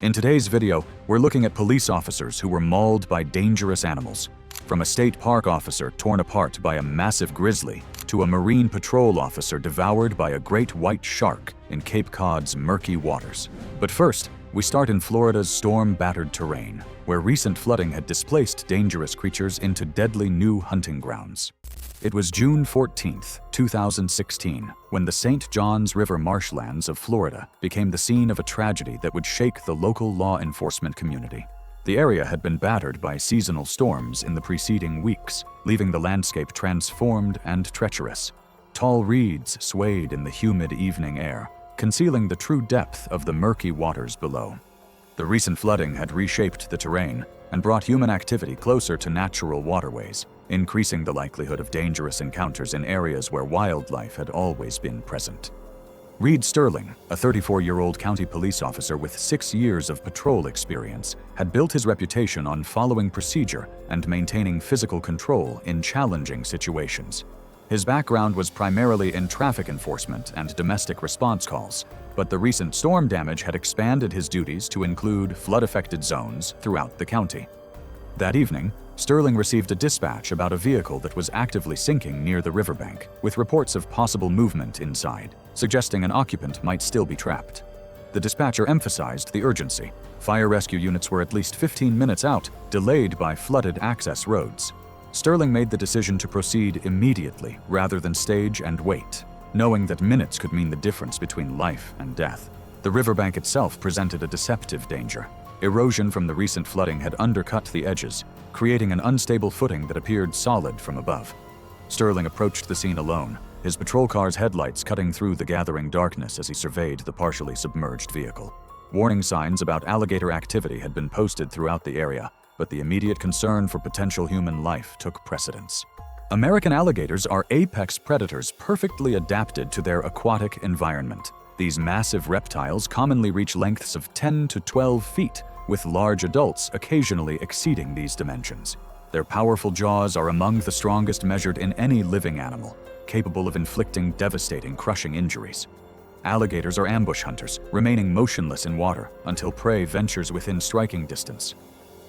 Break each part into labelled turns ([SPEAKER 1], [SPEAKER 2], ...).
[SPEAKER 1] In today's video, we're looking at police officers who were mauled by dangerous animals. From a state park officer torn apart by a massive grizzly, to a marine patrol officer devoured by a great white shark in Cape Cod's murky waters. But first, we start in Florida's storm-battered terrain, where recent flooding had displaced dangerous creatures into deadly new hunting grounds. It was June 14, 2016, when the St. Johns River marshlands of Florida became the scene of a tragedy that would shake the local law enforcement community. The area had been battered by seasonal storms in the preceding weeks, leaving the landscape transformed and treacherous. Tall reeds swayed in the humid evening air, concealing the true depth of the murky waters below. The recent flooding had reshaped the terrain and brought human activity closer to natural waterways, increasing the likelihood of dangerous encounters in areas where wildlife had always been present. Reed Sterling, a 34-year-old county police officer with 6 years of patrol experience, had built his reputation on following procedure and maintaining physical control in challenging situations. His background was primarily in traffic enforcement and domestic response calls, but the recent storm damage had expanded his duties to include flood-affected zones throughout the county. That evening, Sterling received a dispatch about a vehicle that was actively sinking near the riverbank, with reports of possible movement inside, suggesting an occupant might still be trapped. The dispatcher emphasized the urgency. Fire rescue units were at least 15 minutes out, delayed by flooded access roads. Sterling made the decision to proceed immediately rather than stage and wait, knowing that minutes could mean the difference between life and death. The riverbank itself presented a deceptive danger. Erosion from the recent flooding had undercut the edges, creating an unstable footing that appeared solid from above. Sterling approached the scene alone, his patrol car's headlights cutting through the gathering darkness as he surveyed the partially submerged vehicle. Warning signs about alligator activity had been posted throughout the area, but the immediate concern for potential human life took precedence. American alligators are apex predators perfectly adapted to their aquatic environment. These massive reptiles commonly reach lengths of 10 to 12 feet, with large adults occasionally exceeding these dimensions. Their powerful jaws are among the strongest measured in any living animal, capable of inflicting devastating, crushing injuries. Alligators are ambush hunters, remaining motionless in water until prey ventures within striking distance.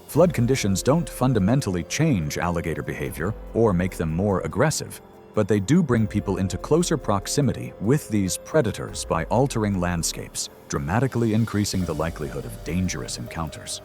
[SPEAKER 1] Flood conditions don't fundamentally change alligator behavior or make them more aggressive, but they do bring people into closer proximity with these predators by altering landscapes, dramatically increasing the likelihood of dangerous encounters.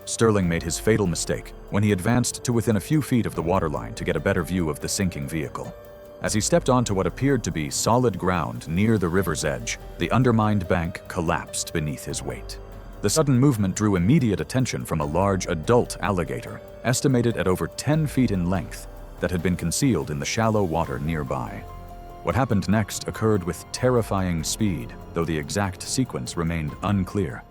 [SPEAKER 1] Sterling made his fatal mistake when he advanced to within a few feet of the waterline to get a better view of the sinking vehicle. As he stepped onto what appeared to be solid ground near the river's edge, the undermined bank collapsed beneath his weight. The sudden movement drew immediate attention from a large adult alligator, estimated at over 10 feet in length, that had been concealed in the shallow water nearby. What happened next occurred with terrifying speed, though the exact sequence remained unclear.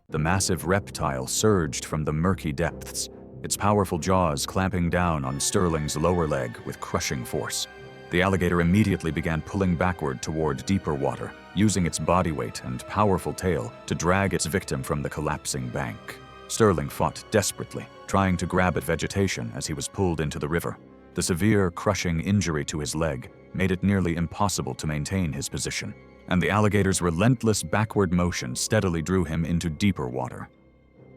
[SPEAKER 1] The massive reptile surged from the murky depths, its powerful jaws clamping down on Sterling's lower leg with crushing force. The alligator immediately began pulling backward toward deeper water, using its body weight and powerful tail to drag its victim from the collapsing bank. Sterling fought desperately, trying to grab at vegetation as he was pulled into the river. The severe, crushing injury to his leg made it nearly impossible to maintain his position, and the alligator's relentless backward motion steadily drew him into deeper water.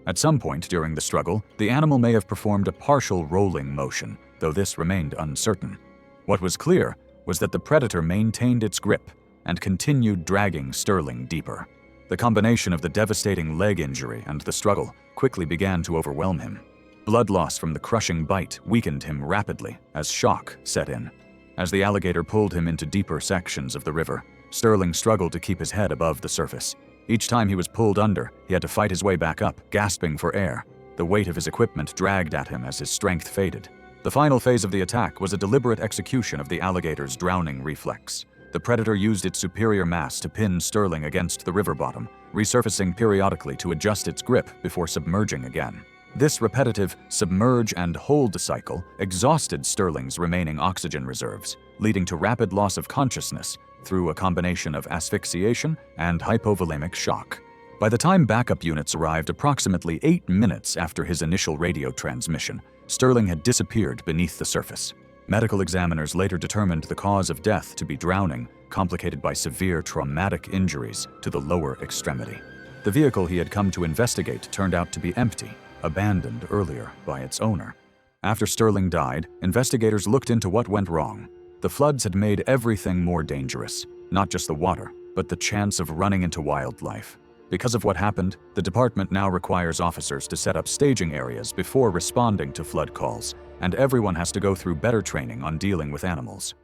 [SPEAKER 1] At some point during the struggle, the animal may have performed a partial rolling motion, though this remained uncertain. What was clear was that the predator maintained its grip and continued dragging Sterling deeper. The combination of the devastating leg injury and the struggle quickly began to overwhelm him. Blood loss from the crushing bite weakened him rapidly as shock set in. As the alligator pulled him into deeper sections of the river, Sterling struggled to keep his head above the surface. Each time he was pulled under, he had to fight his way back up, gasping for air. The weight of his equipment dragged at him as his strength faded. The final phase of the attack was a deliberate execution of the alligator's drowning reflex. The predator used its superior mass to pin Sterling against the river bottom, resurfacing periodically to adjust its grip before submerging again. This repetitive submerge and hold cycle exhausted Sterling's remaining oxygen reserves, leading to rapid loss of consciousness through a combination of asphyxiation and hypovolemic shock. By the time backup units arrived approximately 8 minutes after his initial radio transmission, Sterling had disappeared beneath the surface. Medical examiners later determined the cause of death to be drowning, complicated by severe traumatic injuries to the lower extremity. The vehicle he had come to investigate turned out to be empty, abandoned earlier by its owner. After Sterling died, investigators looked into what went wrong. The floods had made everything more dangerous, not just the water, but the chance of running into wildlife. Because of what happened, the department now requires officers to set up staging areas before responding to flood calls, and everyone has to go through better training on dealing with animals.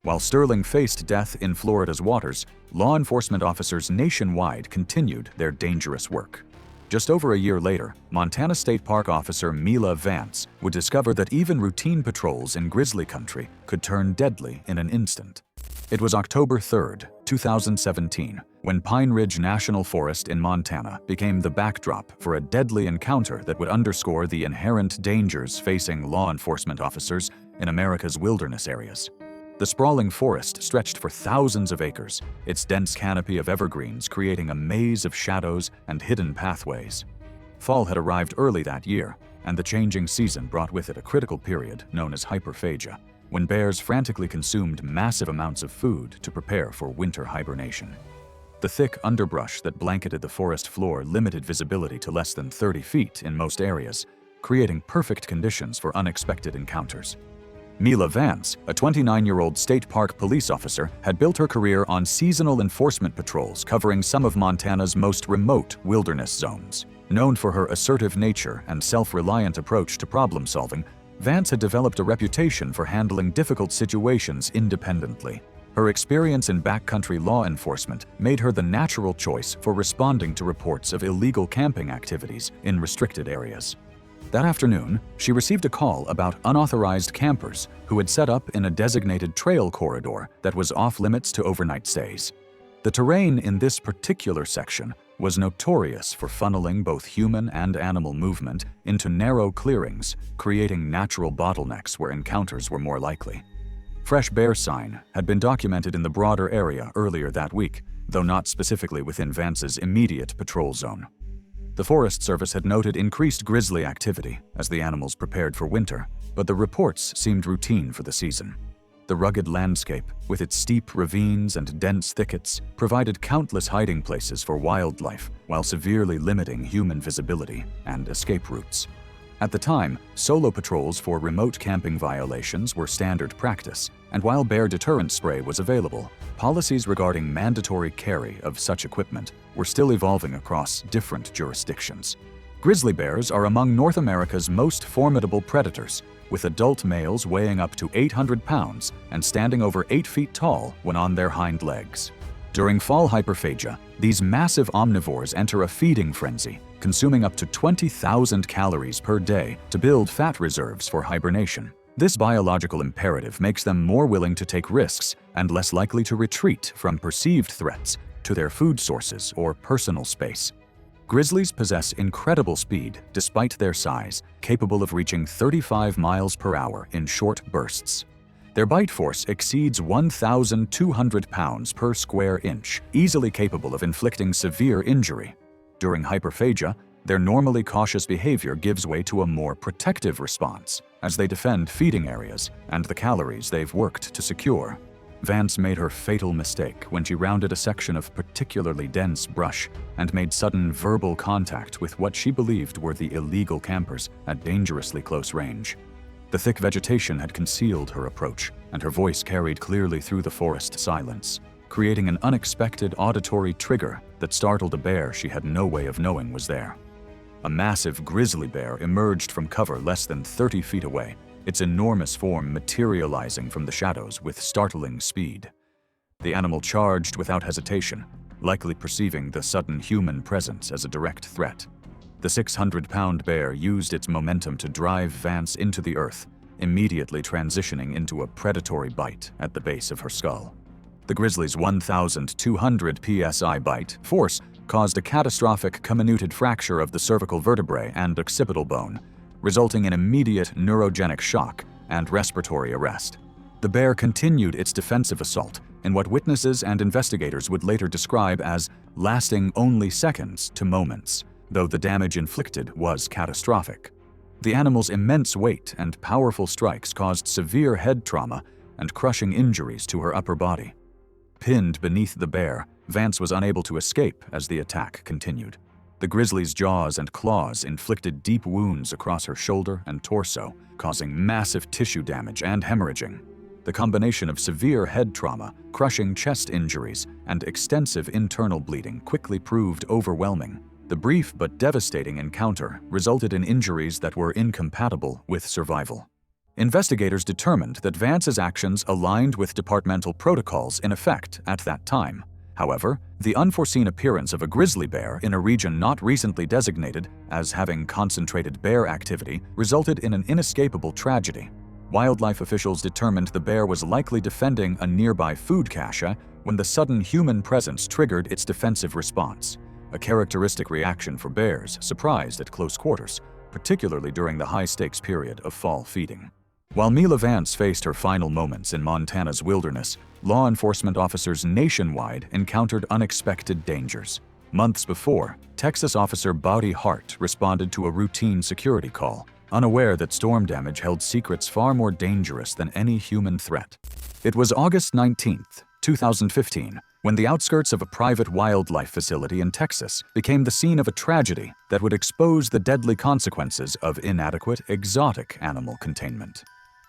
[SPEAKER 1] While Sterling faced death in Florida's waters, law enforcement officers nationwide continued their dangerous work. Just over a year later, Montana State Park officer Mila Vance would discover that even routine patrols in Grizzly country could turn deadly in an instant. It was October 3, 2017, when Pine Ridge National Forest in Montana became the backdrop for a deadly encounter that would underscore the inherent dangers facing law enforcement officers in America's wilderness areas. The sprawling forest stretched for thousands of acres, its dense canopy of evergreens creating a maze of shadows and hidden pathways. Fall had arrived early that year, and the changing season brought with it a critical period known as hyperphagia, when bears frantically consumed massive amounts of food to prepare for winter hibernation. The thick underbrush that blanketed the forest floor limited visibility to less than 30 feet in most areas, creating perfect conditions for unexpected encounters. Mila Vance, a 29-year-old state park police officer, had built her career on seasonal enforcement patrols covering some of Montana's most remote wilderness zones. Known for her assertive nature and self-reliant approach to problem-solving, Vance had developed a reputation for handling difficult situations independently. Her experience in backcountry law enforcement made her the natural choice for responding to reports of illegal camping activities in restricted areas. That afternoon, she received a call about unauthorized campers who had set up in a designated trail corridor that was off-limits to overnight stays. The terrain in this particular section was notorious for funneling both human and animal movement into narrow clearings, creating natural bottlenecks where encounters were more likely. Fresh bear sign had been documented in the broader area earlier that week, though not specifically within Vance's immediate patrol zone. The Forest Service had noted increased grizzly activity as the animals prepared for winter, but the reports seemed routine for the season. The rugged landscape, with its steep ravines and dense thickets, provided countless hiding places for wildlife while severely limiting human visibility and escape routes. At the time, solo patrols for remote camping violations were standard practice, and while bear deterrent spray was available, policies regarding mandatory carry of such equipment were still evolving across different jurisdictions. Grizzly bears are among North America's most formidable predators, with adult males weighing up to 800 pounds and standing over 8 feet tall when on their hind legs. During fall hyperphagia, these massive omnivores enter a feeding frenzy, consuming up to 20,000 calories per day to build fat reserves for hibernation. This biological imperative makes them more willing to take risks and less likely to retreat from perceived threats to their food sources or personal space. Grizzlies possess incredible speed despite their size, capable of reaching 35 miles per hour in short bursts. Their bite force exceeds 1,200 pounds per square inch, easily capable of inflicting severe injury. During hyperphagia, their normally cautious behavior gives way to a more protective response as they defend feeding areas and the calories they've worked to secure. Vance made her fatal mistake when she rounded a section of particularly dense brush and made sudden verbal contact with what she believed were the illegal campers at dangerously close range. The thick vegetation had concealed her approach, and her voice carried clearly through the forest silence, creating an unexpected auditory trigger that startled a bear she had no way of knowing was there. A massive grizzly bear emerged from cover less than 30 feet away, its enormous form materializing from the shadows with startling speed. The animal charged without hesitation, likely perceiving the sudden human presence as a direct threat. The 600-pound bear used its momentum to drive Vance into the earth, immediately transitioning into a predatory bite at the base of her skull. The grizzly's 1,200 psi bite force caused a catastrophic comminuted fracture of the cervical vertebrae and occipital bone, resulting in immediate neurogenic shock and respiratory arrest. The bear continued its defensive assault in what witnesses and investigators would later describe as lasting only seconds to moments, though the damage inflicted was catastrophic. The animal's immense weight and powerful strikes caused severe head trauma and crushing injuries to her upper body. Pinned beneath the bear, Vance was unable to escape as the attack continued. The grizzly's jaws and claws inflicted deep wounds across her shoulder and torso, causing massive tissue damage and hemorrhaging. The combination of severe head trauma, crushing chest injuries, and extensive internal bleeding quickly proved overwhelming. The brief but devastating encounter resulted in injuries that were incompatible with survival. Investigators determined that Vance's actions aligned with departmental protocols in effect at that time. However, the unforeseen appearance of a grizzly bear in a region not recently designated as having concentrated bear activity resulted in an inescapable tragedy. Wildlife officials determined the bear was likely defending a nearby food cache when the sudden human presence triggered its defensive response, a characteristic reaction for bears surprised at close quarters, particularly during the high-stakes period of fall feeding. While Mila Vance faced her final moments in Montana's wilderness, law enforcement officers nationwide encountered unexpected dangers. Months before, Texas officer Bobby Hart responded to a routine security call, unaware that storm damage held secrets far more dangerous than any human threat. It was August 19, 2015, when the outskirts of a private wildlife facility in Texas became the scene of a tragedy that would expose the deadly consequences of inadequate exotic animal containment.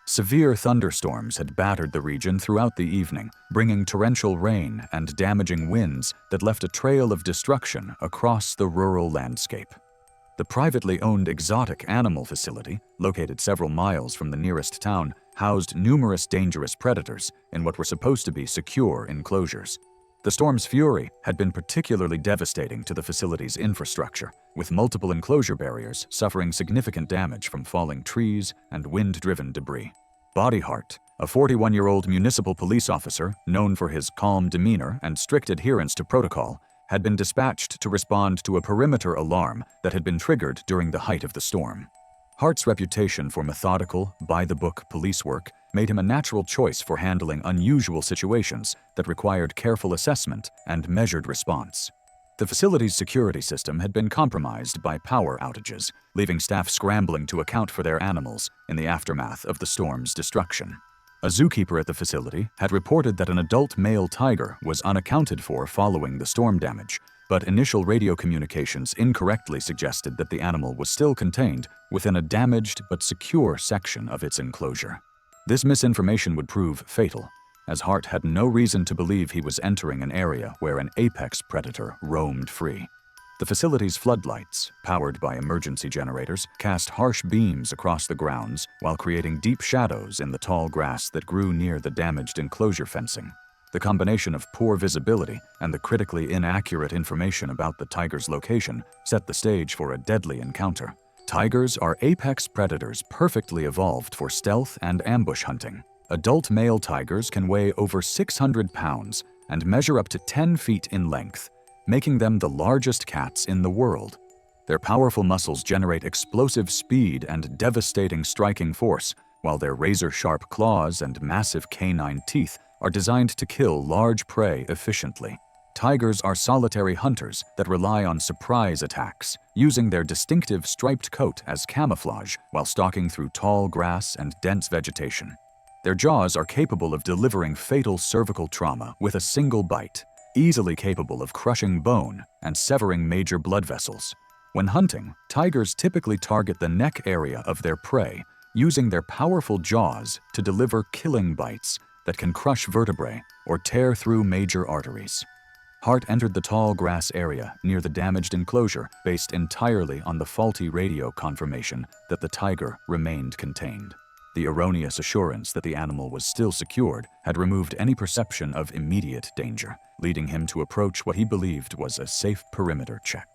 [SPEAKER 1] Severe thunderstorms had battered the region throughout the evening, bringing torrential rain and damaging winds that left a trail of destruction across the rural landscape. The privately owned exotic animal facility, located several miles from the nearest town, housed numerous dangerous predators in what were supposed to be secure enclosures. The storm's fury had been particularly devastating to the facility's infrastructure, with multiple enclosure barriers suffering significant damage from falling trees and wind-driven debris. Bobby Hart, a 41-year-old municipal police officer known for his calm demeanor and strict adherence to protocol, had been dispatched to respond to a perimeter alarm that had been triggered during the height of the storm. Hart's reputation for methodical, by-the-book police work made him a natural choice for handling unusual situations that required careful assessment and measured response. The facility's security system had been compromised by power outages, leaving staff scrambling to account for their animals in the aftermath of the storm's destruction. A zookeeper at the facility had reported that an adult male tiger was unaccounted for following the storm damage, but initial radio communications incorrectly suggested that the animal was still contained within a damaged but secure section of its enclosure. This misinformation would prove fatal, as Hart had no reason to believe he was entering an area where an apex predator roamed free. The facility's floodlights, powered by emergency generators, cast harsh beams across the grounds while creating deep shadows in the tall grass that grew near the damaged enclosure fencing. The combination of poor visibility and the critically inaccurate information about the tiger's location set the stage for a deadly encounter. Tigers are apex predators perfectly evolved for stealth and ambush hunting. Adult male tigers can weigh over 600 pounds and measure up to 10 feet in length, making them the largest cats in the world. Their powerful muscles generate explosive speed and devastating striking force, while their razor-sharp claws and massive canine teeth are designed to kill large prey efficiently. Tigers are solitary hunters that rely on surprise attacks, using their distinctive striped coat as camouflage while stalking through tall grass and dense vegetation. Their jaws are capable of delivering fatal cervical trauma with a single bite, easily capable of crushing bone and severing major blood vessels. When hunting, tigers typically target the neck area of their prey, using their powerful jaws to deliver killing bites that can crush vertebrae or tear through major arteries. Hart entered the tall grass area near the damaged enclosure based entirely on the faulty radio confirmation that the tiger remained contained. The erroneous assurance that the animal was still secured had removed any perception of immediate danger, leading him to approach what he believed was a safe perimeter check.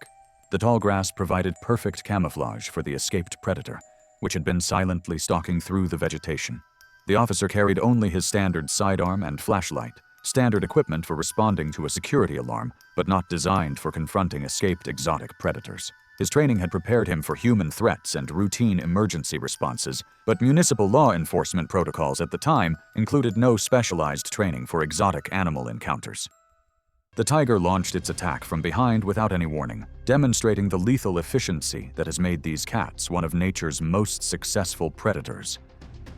[SPEAKER 1] The tall grass provided perfect camouflage for the escaped predator, which had been silently stalking through the vegetation. The officer carried only his standard sidearm and flashlight, standard equipment for responding to a security alarm, but not designed for confronting escaped exotic predators. His training had prepared him for human threats and routine emergency responses, but municipal law enforcement protocols at the time included no specialized training for exotic animal encounters. The tiger launched its attack from behind without any warning, demonstrating the lethal efficiency that has made these cats one of nature's most successful predators.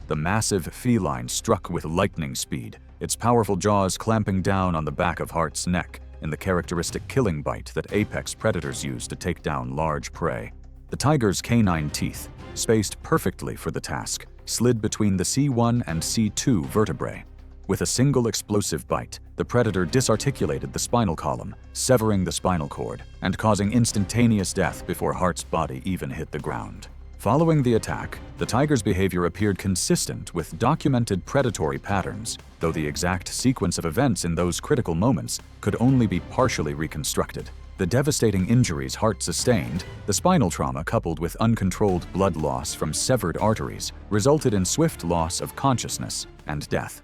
[SPEAKER 1] The massive feline struck with lightning speed, its powerful jaws clamping down on the back of Hart's neck in the characteristic killing bite that apex predators use to take down large prey. The tiger's canine teeth, spaced perfectly for the task, slid between the C1 and C2 vertebrae. With a single explosive bite, the predator disarticulated the spinal column, severing the spinal cord and causing instantaneous death before Hart's body even hit the ground. Following the attack, the tiger's behavior appeared consistent with documented predatory patterns, though the exact sequence of events in those critical moments could only be partially reconstructed. The devastating injuries Hart sustained, the spinal trauma coupled with uncontrolled blood loss from severed arteries, resulted in swift loss of consciousness and death.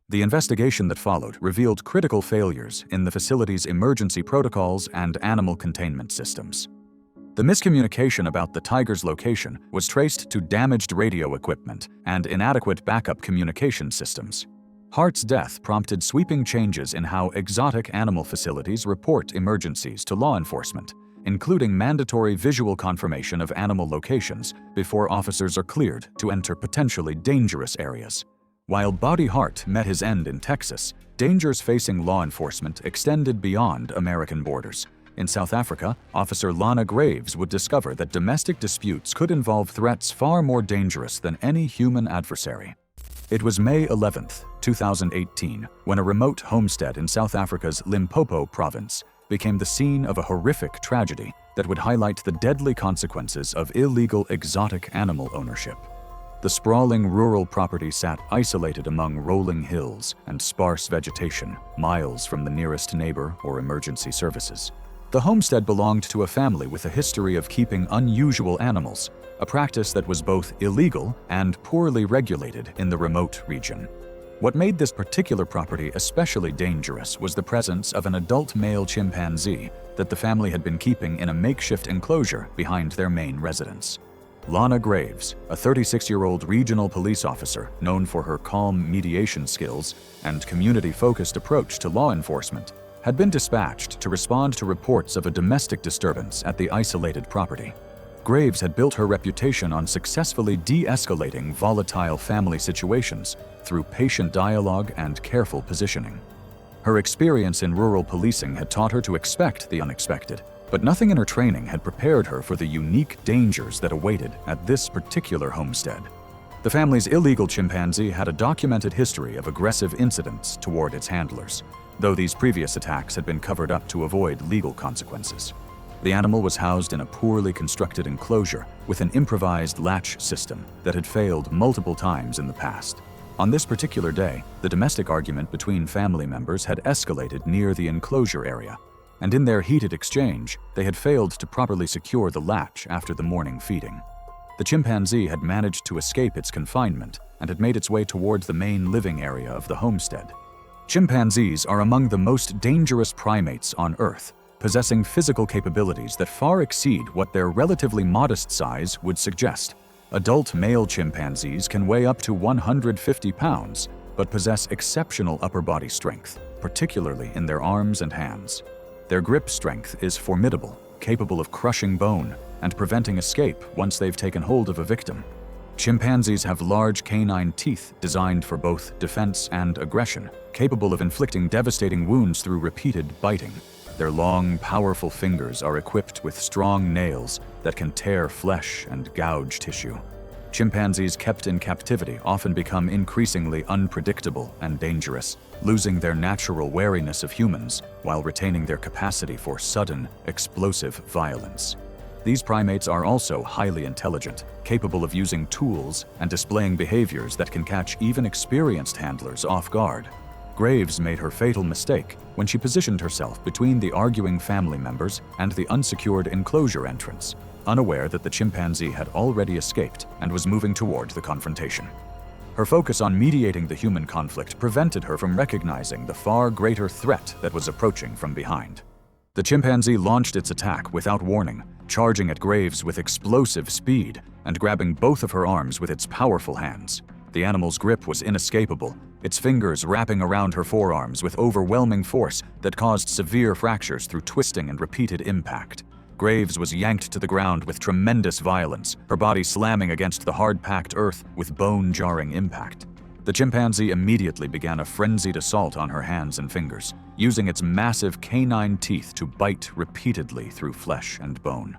[SPEAKER 1] The investigation that followed revealed critical failures in the facility's emergency protocols and animal containment systems. The miscommunication about the tiger's location was traced to damaged radio equipment and inadequate backup communication systems. Hart's death prompted sweeping changes in how exotic animal facilities report emergencies to law enforcement, including mandatory visual confirmation of animal locations before officers are cleared to enter potentially dangerous areas. While Buddy Hart met his end in Texas, dangers facing law enforcement extended beyond American borders. In South Africa, Officer Lana Graves would discover that domestic disputes could involve threats far more dangerous than any human adversary. It was May 11, 2018, when a remote homestead in South Africa's Limpopo province became the scene of a horrific tragedy that would highlight the deadly consequences of illegal exotic animal ownership. The sprawling rural property sat isolated among rolling hills and sparse vegetation, miles from the nearest neighbor or emergency services. The homestead belonged to a family with a history of keeping unusual animals, a practice that was both illegal and poorly regulated in the remote region. What made this particular property especially dangerous was the presence of an adult male chimpanzee that the family had been keeping in a makeshift enclosure behind their main residence. Lana Graves, a 36-year-old regional police officer known for her calm mediation skills and community-focused approach to law enforcement, had been dispatched to respond to reports of a domestic disturbance at the isolated property. Graves had built her reputation on successfully de-escalating volatile family situations through patient dialogue and careful positioning. Her experience in rural policing had taught her to expect the unexpected, but nothing in her training had prepared her for the unique dangers that awaited at this particular homestead. The family's illegal chimpanzee had a documented history of aggressive incidents toward its handlers, though these previous attacks had been covered up to avoid legal consequences. The animal was housed in a poorly constructed enclosure with an improvised latch system that had failed multiple times in the past. On this particular day, the domestic argument between family members had escalated near the enclosure area, and in their heated exchange, they had failed to properly secure the latch after the morning feeding. The chimpanzee had managed to escape its confinement and had made its way towards the main living area of the homestead. Chimpanzees are among the most dangerous primates on Earth, possessing physical capabilities that far exceed what their relatively modest size would suggest. Adult male chimpanzees can weigh up to 150 pounds, but possess exceptional upper body strength, particularly in their arms and hands. Their grip strength is formidable, capable of crushing bone and preventing escape once they've taken hold of a victim. Chimpanzees have large canine teeth designed for both defense and aggression, capable of inflicting devastating wounds through repeated biting. Their long, powerful fingers are equipped with strong nails that can tear flesh and gouge tissue. Chimpanzees kept in captivity often become increasingly unpredictable and dangerous, losing their natural wariness of humans while retaining their capacity for sudden, explosive violence. These primates are also highly intelligent, capable of using tools and displaying behaviors that can catch even experienced handlers off guard. Graves made her fatal mistake when she positioned herself between the arguing family members and the unsecured enclosure entrance, unaware that the chimpanzee had already escaped and was moving toward the confrontation. Her focus on mediating the human conflict prevented her from recognizing the far greater threat that was approaching from behind. The chimpanzee launched its attack without warning, charging at Graves with explosive speed and grabbing both of her arms with its powerful hands. The animal's grip was inescapable, its fingers wrapping around her forearms with overwhelming force that caused severe fractures through twisting and repeated impact. Graves was yanked to the ground with tremendous violence, her body slamming against the hard-packed earth with bone-jarring impact. The chimpanzee immediately began a frenzied assault on her hands and fingers, using its massive canine teeth to bite repeatedly through flesh and bone.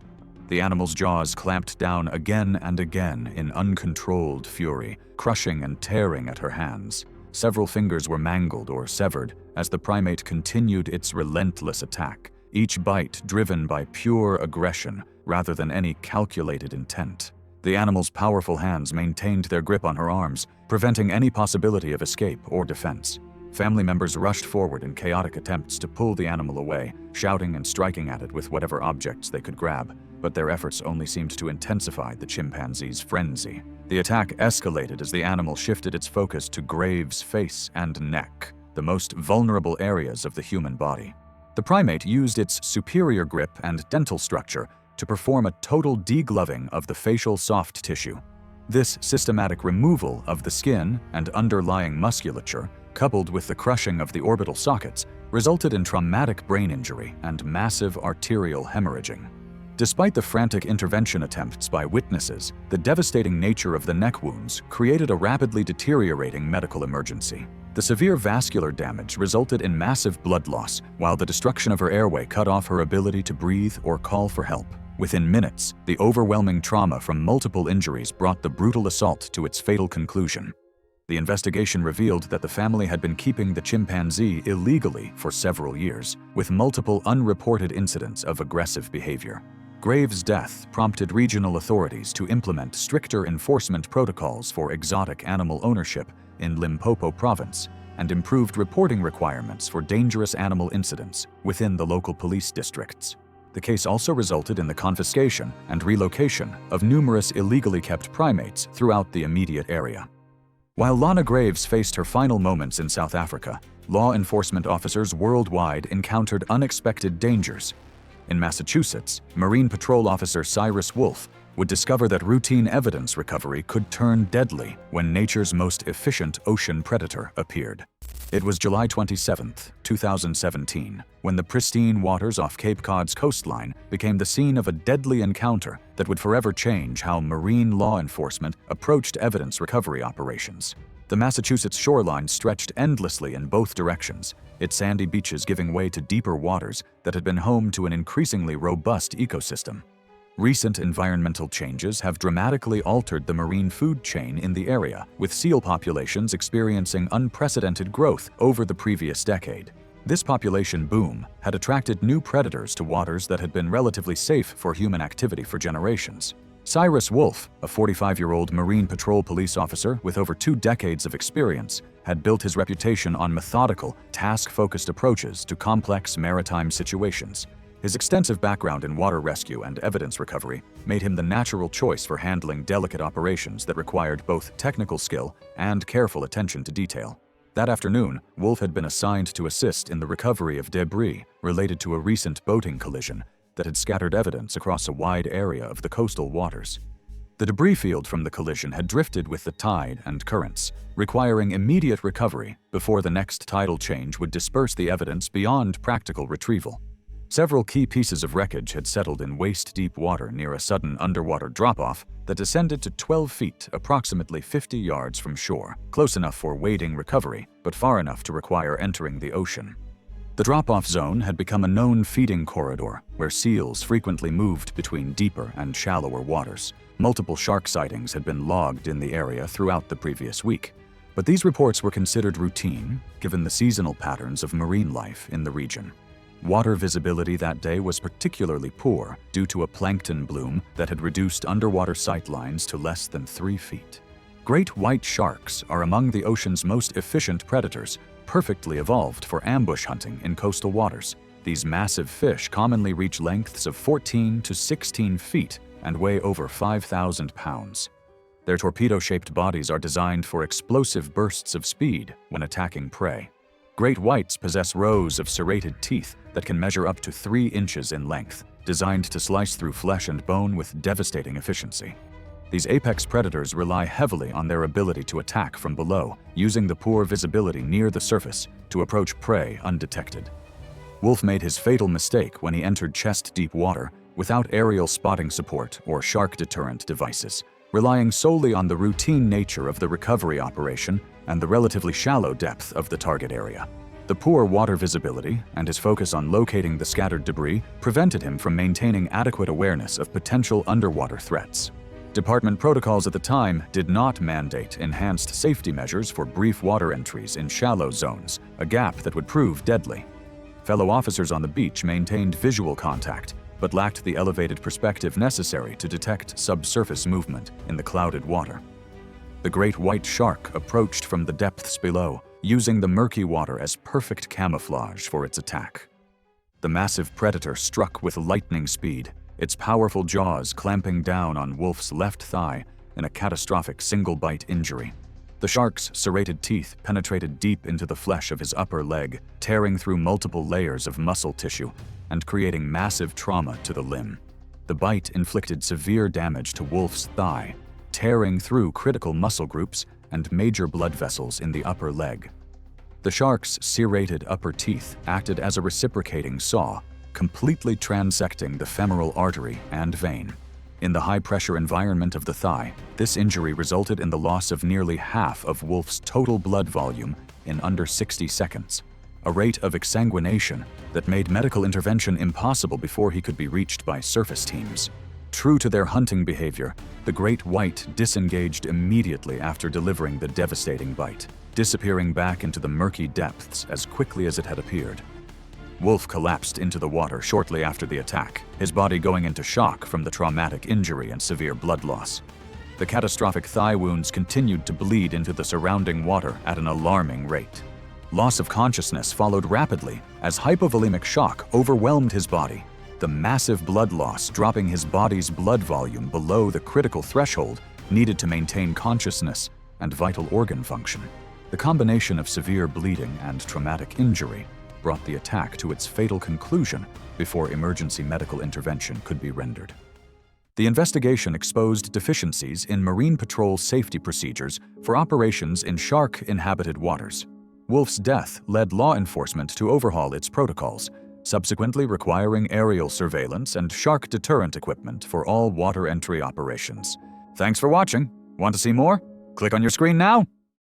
[SPEAKER 1] The animal's jaws clamped down again and again in uncontrolled fury, crushing and tearing at her hands. Several fingers were mangled or severed as the primate continued its relentless attack, each bite driven by pure aggression rather than any calculated intent. The animal's powerful hands maintained their grip on her arms, preventing any possibility of escape or defense. Family members rushed forward in chaotic attempts to pull the animal away, shouting and striking at it with whatever objects they could grab, but their efforts only seemed to intensify the chimpanzee's frenzy. The attack escalated as the animal shifted its focus to Graves' face and neck, the most vulnerable areas of the human body. The primate used its superior grip and dental structure to perform a total degloving of the facial soft tissue. This systematic removal of the skin and underlying musculature, coupled with the crushing of the orbital sockets, resulted in traumatic brain injury and massive arterial hemorrhaging. Despite the frantic intervention attempts by witnesses, the devastating nature of the neck wounds created a rapidly deteriorating medical emergency. The severe vascular damage resulted in massive blood loss, while the destruction of her airway cut off her ability to breathe or call for help. Within minutes, the overwhelming trauma from multiple injuries brought the brutal assault to its fatal conclusion. The investigation revealed that the family had been keeping the chimpanzee illegally for several years, with multiple unreported incidents of aggressive behavior. Graves' death prompted regional authorities to implement stricter enforcement protocols for exotic animal ownership in Limpopo province and improved reporting requirements for dangerous animal incidents within the local police districts. The case also resulted in the confiscation and relocation of numerous illegally kept primates throughout the immediate area. While Lana Graves faced her final moments in South Africa, law enforcement officers worldwide encountered unexpected dangers. In Massachusetts, Marine Patrol Officer Cyrus Wolfe would discover that routine evidence recovery could turn deadly when nature's most efficient ocean predator appeared. It was July 27, 2017, when the pristine waters off Cape Cod's coastline became the scene of a deadly encounter that would forever change how marine law enforcement approached evidence recovery operations. The Massachusetts shoreline stretched endlessly in both directions, its sandy beaches giving way to deeper waters that had been home to an increasingly robust ecosystem. Recent environmental changes have dramatically altered the marine food chain in the area, with seal populations experiencing unprecedented growth over the previous decade. This population boom had attracted new predators to waters that had been relatively safe for human activity for generations. Cyrus Wolfe, a 45-year-old Marine Patrol police officer with over 2 decades of experience, had built his reputation on methodical, task-focused approaches to complex maritime situations. His extensive background in water rescue and evidence recovery made him the natural choice for handling delicate operations that required both technical skill and careful attention to detail. That afternoon, Wolfe had been assigned to assist in the recovery of debris related to a recent boating collision that had scattered evidence across a wide area of the coastal waters. The debris field from the collision had drifted with the tide and currents, requiring immediate recovery before the next tidal change would disperse the evidence beyond practical retrieval. Several key pieces of wreckage had settled in waist-deep water near a sudden underwater drop-off that descended to 12 feet, approximately 50 yards from shore, close enough for wading recovery, but far enough to require entering the ocean. The drop-off zone had become a known feeding corridor where seals frequently moved between deeper and shallower waters. Multiple shark sightings had been logged in the area throughout the previous week, but these reports were considered routine given the seasonal patterns of marine life in the region. Water visibility that day was particularly poor due to a plankton bloom that had reduced underwater sight lines to less than 3 feet. Great white sharks are among the ocean's most efficient predators, perfectly evolved for ambush hunting in coastal waters. These massive fish commonly reach lengths of 14 to 16 feet and weigh over 5,000 pounds. Their torpedo-shaped bodies are designed for explosive bursts of speed when attacking prey. Great whites possess rows of serrated teeth that can measure up to 3 inches in length, designed to slice through flesh and bone with devastating efficiency. These apex predators rely heavily on their ability to attack from below, using the poor visibility near the surface to approach prey undetected. Wolfe made his fatal mistake when he entered chest-deep water without aerial spotting support or shark deterrent devices. Relying solely on the routine nature of the recovery operation, and the relatively shallow depth of the target area. The poor water visibility and his focus on locating the scattered debris prevented him from maintaining adequate awareness of potential underwater threats. Department protocols at the time did not mandate enhanced safety measures for brief water entries in shallow zones, a gap that would prove deadly. Fellow officers on the beach maintained visual contact, but lacked the elevated perspective necessary to detect subsurface movement in the clouded water. The great white shark approached from the depths below, using the murky water as perfect camouflage for its attack. The massive predator struck with lightning speed, its powerful jaws clamping down on Wolf's left thigh in a catastrophic single-bite injury. The shark's serrated teeth penetrated deep into the flesh of his upper leg, tearing through multiple layers of muscle tissue and creating massive trauma to the limb. The bite inflicted severe damage to Wolf's thigh, tearing through critical muscle groups and major blood vessels in the upper leg. The shark's serrated upper teeth acted as a reciprocating saw, completely transecting the femoral artery and vein. In the high-pressure environment of the thigh, this injury resulted in the loss of nearly half of Wolf's total blood volume in under 60 seconds, a rate of exsanguination that made medical intervention impossible before he could be reached by surface teams. True to their hunting behavior, the great white disengaged immediately after delivering the devastating bite, disappearing back into the murky depths as quickly as it had appeared. Wolf collapsed into the water shortly after the attack, his body going into shock from the traumatic injury and severe blood loss. The catastrophic thigh wounds continued to bleed into the surrounding water at an alarming rate. Loss of consciousness followed rapidly as hypovolemic shock overwhelmed his body, the massive blood loss dropping his body's blood volume below the critical threshold needed to maintain consciousness and vital organ function. The combination of severe bleeding and traumatic injury brought the attack to its fatal conclusion before emergency medical intervention could be rendered. The investigation exposed deficiencies in Marine Patrol safety procedures for operations in shark-inhabited waters. Wolf's death led law enforcement to overhaul its protocols, subsequently requiring aerial surveillance and shark deterrent equipment for all water entry operations. Thanks for watching. Want to see more? Click on your screen now.